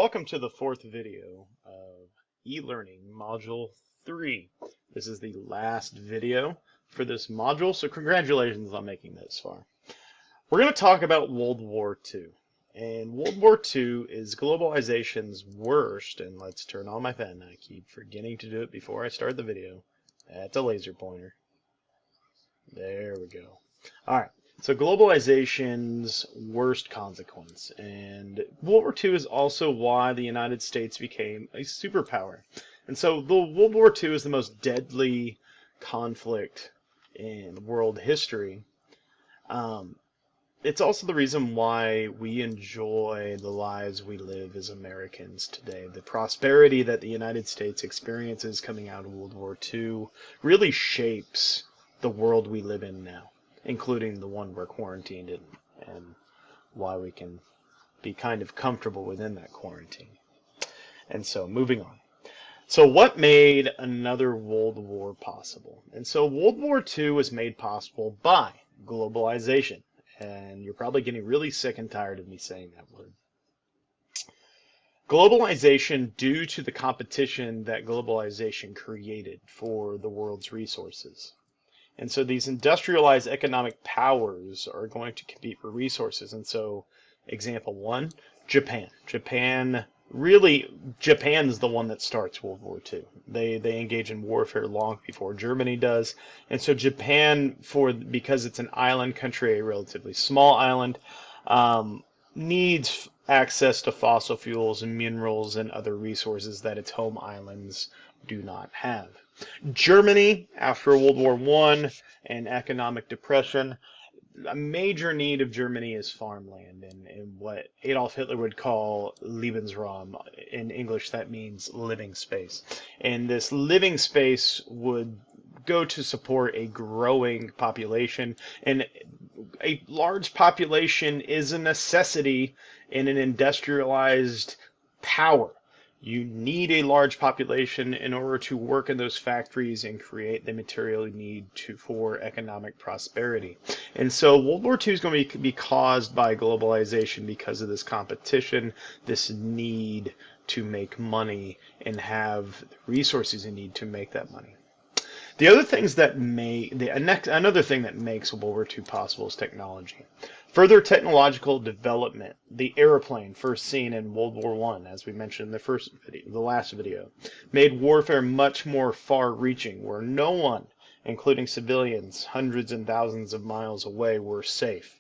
Welcome to the fourth video of eLearning Module 3. This is the last video for this module, so congratulations on making it this far. We're going to talk about World War II. And World War II is globalization's worst, and let's turn on my pen. I keep forgetting to do it before I start the video. That's a laser pointer. There we go. All right. So globalization's worst consequence, and World War II is also why the United States became a superpower. And so the World War II is the most deadly conflict in world history. It's also the reason why we enjoy the lives we live as Americans today. The prosperity that the United States experiences coming out of World War II really shapes the world we live in now, including the one we're quarantined in, and why we can be kind of comfortable within that quarantine. And so, moving on. So what made another World War possible? And so World War II was made possible by globalization. And you're probably getting really sick and tired of me saying that word. Globalization, due to the competition that globalization created for the world's resources. And so these industrialized economic powers are going to compete for resources. And so, example one, Japan. Japan's the one that starts World War II. They engage in warfare long before Germany does. And so Japan, because it's an island country, a relatively small island, needs access to fossil fuels and minerals and other resources that its home islands do not have. Germany, after World War I and economic depression, a major need of Germany is farmland and what Adolf Hitler would call Lebensraum. In English, that means living space. And this living space would go to support a growing population. And a large population is a necessity in an industrialized power. You need a large population in order to work in those factories and create the material you need for economic prosperity. And so World War II is going to be caused by globalization because of this competition, this need to make money and have the resources you need to make that money. Another thing that makes World War II possible is technology. Further technological development, the airplane first seen in World War I, as we mentioned in the last video, made warfare much more far-reaching, where no one, including civilians hundreds and thousands of miles away, were safe.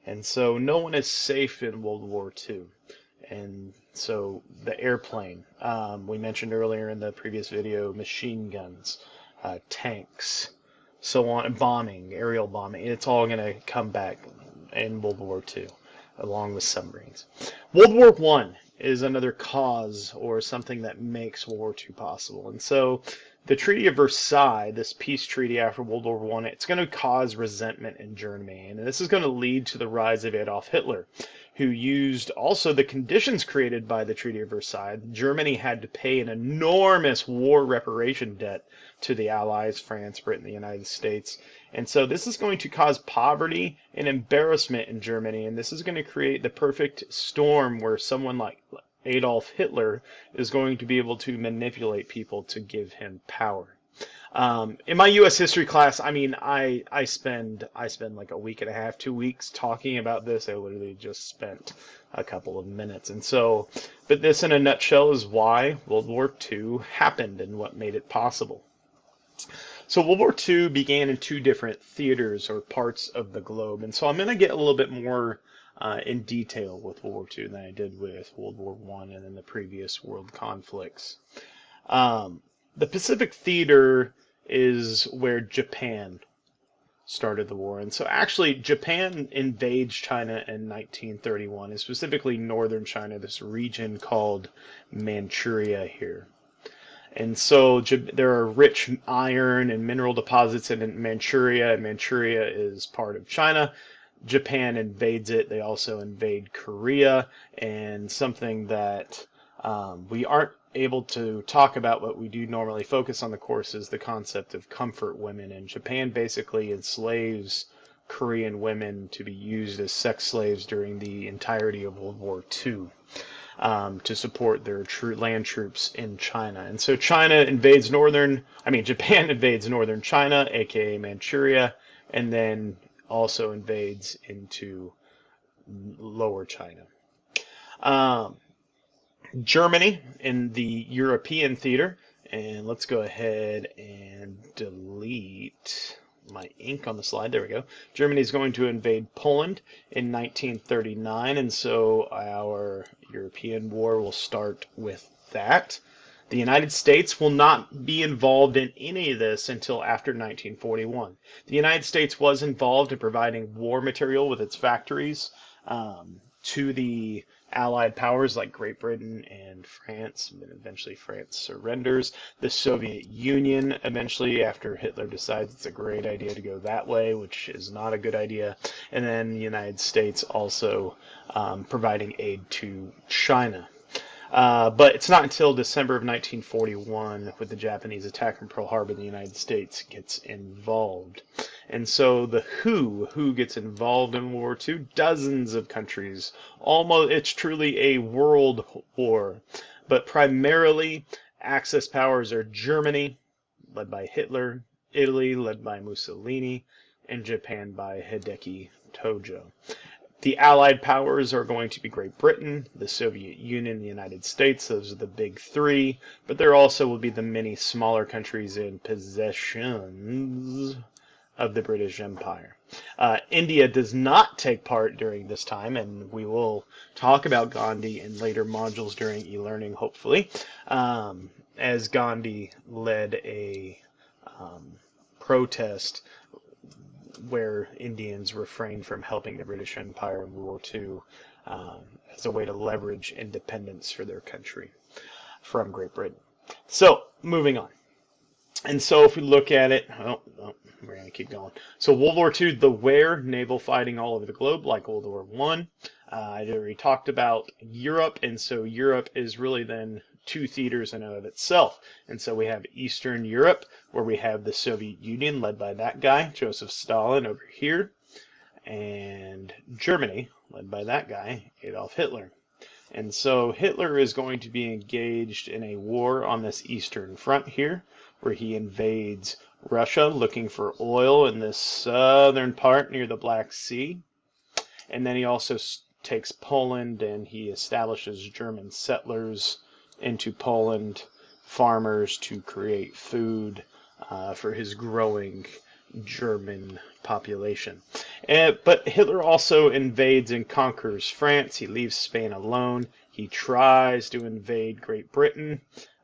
And so no one is safe in World War II. And so the airplane, we mentioned earlier in the previous video, machine guns, tanks, so on, bombing, aerial bombing, it's all going to come back in World War II, along with submarines. World War I is another cause or something that makes World War II possible. And so the Treaty of Versailles, this peace treaty after World War I, it's going to cause resentment in Germany. And this is going to lead to the rise of Adolf Hitler, who used also the conditions created by the Treaty of Versailles. Germany had to pay an enormous war reparation debt to the Allies, France, Britain, the United States. And so this is going to cause poverty and embarrassment in Germany, and this is going to create the perfect storm where someone like Adolf Hitler is going to be able to manipulate people to give him power. In my U.S. history class, I spend like a week and a half, 2 weeks talking about this. I literally just spent a couple of minutes. And so, but this in a nutshell is why World War II happened and what made it possible. So World War II began in two different theaters or parts of the globe. And so I'm going to get a little bit more in detail with World War II than I did with World War I and in the previous world conflicts. The Pacific Theater is where Japan started the war. And so actually Japan invades China in 1931, and specifically northern China, this region called Manchuria here. And so there are rich iron and mineral deposits in Manchuria, and Manchuria is part of China. Japan invades it. They also invade Korea, and something that we aren't able to talk about, but we do normally focus on the course, is the concept of comfort women. And Japan basically enslaves Korean women to be used as sex slaves during the entirety of World War II. to support their land troops in China. And so Japan invades northern China, aka Manchuria, and then also invades into lower China. Germany in the European theater, and let's go ahead and delete my ink on the slide. There we go. Germany is going to invade Poland in 1939, and so our European war will start with that. The United States will not be involved in any of this until after 1941. The United States was involved in providing war material with its factories to the Allied powers like Great Britain and France, and then eventually France surrenders. The Soviet Union eventually, after Hitler decides it's a great idea to go that way, which is not a good idea. And then the United States also providing aid to China. But it's not until December of 1941, with the Japanese attack on Pearl Harbor, the United States gets involved. And so who gets involved in World War II? Dozens of countries. It's truly a world war. But primarily, Axis powers are Germany, led by Hitler, Italy, led by Mussolini, and Japan by Hideki Tojo. The Allied powers are going to be Great Britain, the Soviet Union, the United States. Those are the big three. But there also will be the many smaller countries in possessions of the British Empire. India does not take part during this time, and we will talk about Gandhi in later modules during eLearning, hopefully, as Gandhi led a protest where Indians refrained from helping the British Empire in World War II as a way to leverage independence for their country from Great Britain. So, moving on. And so if we look at it, we're going to keep going. So World War II, the where, naval fighting all over the globe, like World War I. I already talked about Europe, and so Europe is really then two theaters in and of itself. And so we have Eastern Europe, where we have the Soviet Union, led by that guy, Joseph Stalin, over here, and Germany, led by that guy, Adolf Hitler. And so Hitler is going to be engaged in a war on this eastern front here, where he invades Russia looking for oil in this southern part near the Black Sea. And then he also takes Poland, and he establishes German settlers into Poland, farmers to create food for his growing German population. But Hitler also invades and conquers France. He leaves Spain alone. He tries to invade Great Britain,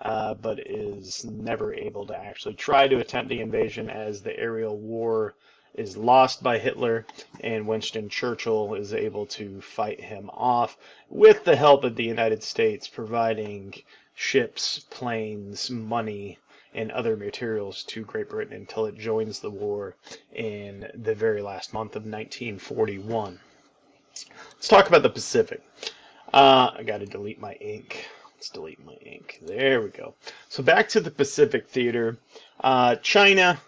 but is never able to actually try to attempt the invasion, as the aerial war is lost by Hitler, and Winston Churchill is able to fight him off with the help of the United States providing ships, planes, money, and other materials to Great Britain until it joins the war in the very last month of 1941. Let's talk about the Pacific. I got to delete my ink. Let's delete my ink. There we go. So back to the Pacific theater. China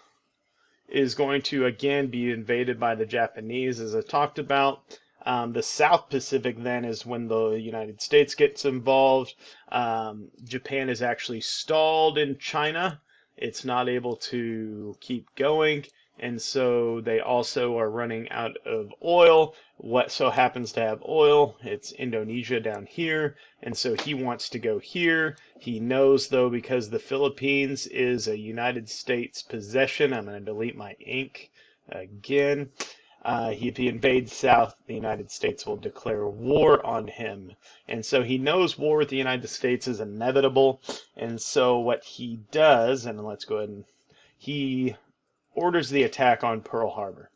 is going to again be invaded by the Japanese, as I talked about. The South Pacific then is when the United States gets involved. Japan is actually stalled in China. It's not able to keep going, and so they also are running out of oil. What so happens to have oil? It's Indonesia down here, and so he wants to go here. He knows, though, because the Philippines is a United States possession. I'm going to delete my ink again. If he invades South, the United States will declare war on him. And so he knows war with the United States is inevitable. And so what he does, and let's go ahead and, he orders the attack on Pearl Harbor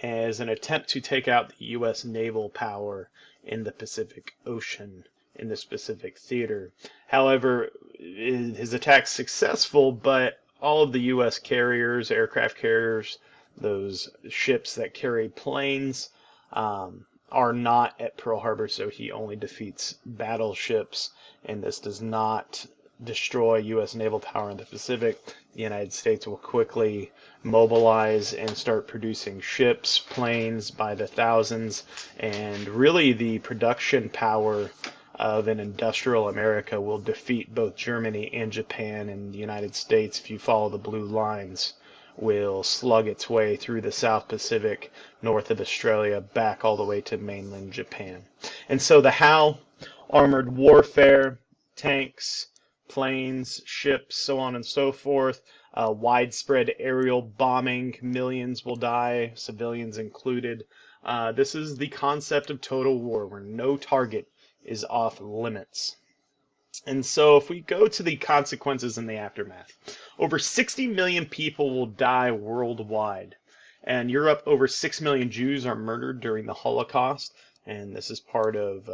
as an attempt to take out the U.S. naval power in the Pacific Ocean, in the Pacific theater. However, his attack's successful, but all of the U.S. carriers, aircraft carriers, those ships that carry planes, are not at Pearl Harbor, so he only defeats battleships, and this does not destroy U.S. naval power in the Pacific, the United States will quickly mobilize and start producing ships, planes by the thousands, and really the production power of an industrial America will defeat both Germany and Japan, and the United States, if you follow the blue lines, will slug its way through the South Pacific, north of Australia, back all the way to mainland Japan. And so the how: armored warfare, tanks, planes, ships, so on and so forth, widespread aerial bombing, millions will die, civilians included. This is the concept of total war, where no target is off limits. And so if we go to the consequences in the aftermath, over 60 million people will die worldwide. And Europe, over 6 million Jews are murdered during the Holocaust, and this is part of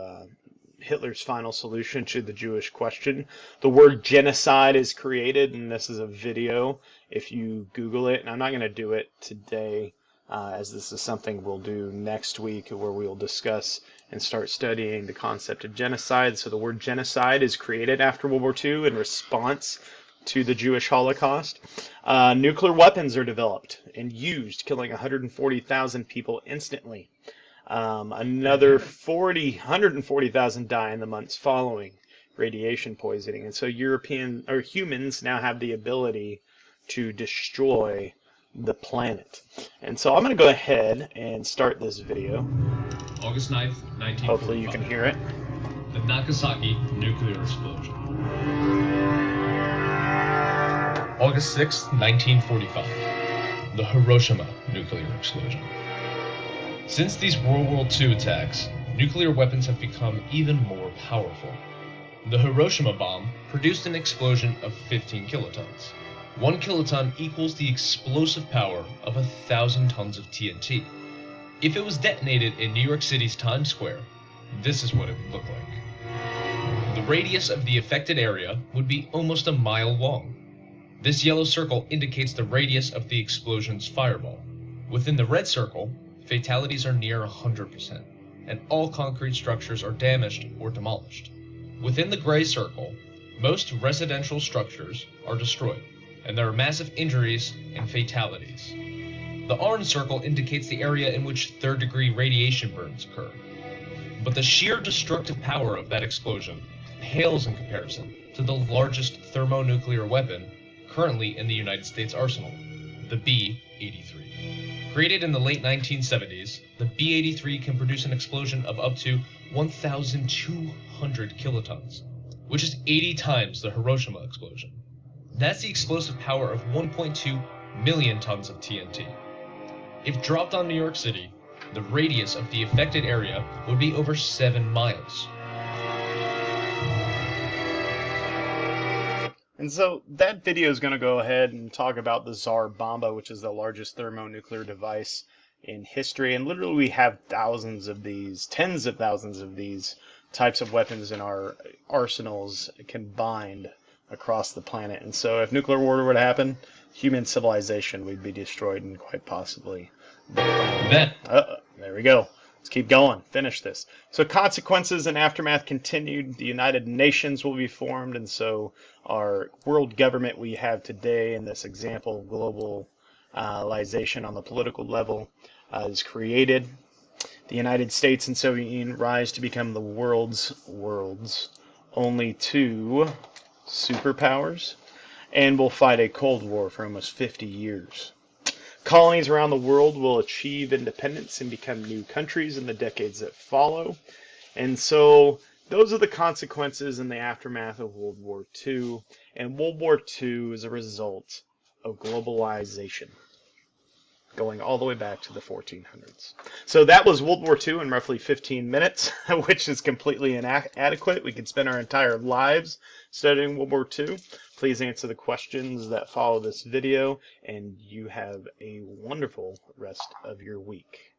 Hitler's final solution to the Jewish question. The word genocide is created, and this is a video if you Google it. And I'm not going to do it today, as this is something we'll do next week, where we'll discuss and start studying the concept of genocide. So the word genocide is created after World War II in response to the Jewish Holocaust. Nuclear weapons are developed and used, killing 140,000 people instantly. Another 140,000 die in the months following radiation poisoning. And so humans now have the ability to destroy the planet. And so I'm going to go ahead and start this video. August 9th, 1945. Hopefully you can hear it. The Nagasaki nuclear explosion. August 6th, 1945. The Hiroshima nuclear explosion. Since these World War II attacks, nuclear weapons have become even more powerful. The Hiroshima bomb produced an explosion of 15 kilotons. 1 kiloton equals the explosive power of 1,000 tons of TNT. If it was detonated in New York City's Times Square, this is what it would look like. The radius of the affected area would be almost a mile long. This yellow circle indicates the radius of the explosion's fireball. Within the red circle, fatalities are near 100%, and all concrete structures are damaged or demolished. Within the gray circle, most residential structures are destroyed, and there are massive injuries and fatalities. The orange circle indicates the area in which third-degree radiation burns occur. But the sheer destructive power of that explosion pales in comparison to the largest thermonuclear weapon currently in the United States arsenal, the B-83. Created in the late 1970s, the B-83 can produce an explosion of up to 1,200 kilotons, which is 80 times the Hiroshima explosion. That's the explosive power of 1.2 million tons of TNT. If dropped on New York City, the radius of the affected area would be over 7 miles. And so that video is going to go ahead and talk about the Tsar Bomba, which is the largest thermonuclear device in history. And literally we have thousands of these, tens of thousands of these types of weapons in our arsenals combined across the planet. And so if nuclear war were to happen, human civilization would be destroyed, and quite possibly there we go. Let's keep going. Finish this. So consequences and aftermath continued. The United Nations will be formed, and so our world government we have today in this example, globalization on the political level, is created. The United States and Soviet Union rise to become the world's only two superpowers, and will fight a Cold War for almost 50 years. Colonies around the world will achieve independence and become new countries in the decades that follow. And so those are the consequences in the aftermath of World War II. And World War II is a result of globalization, going all the way back to the 1400s. So that was World War II in roughly 15 minutes, which is completely inadequate. We could spend our entire lives studying World War II. Please answer the questions that follow this video, and you have a wonderful rest of your week.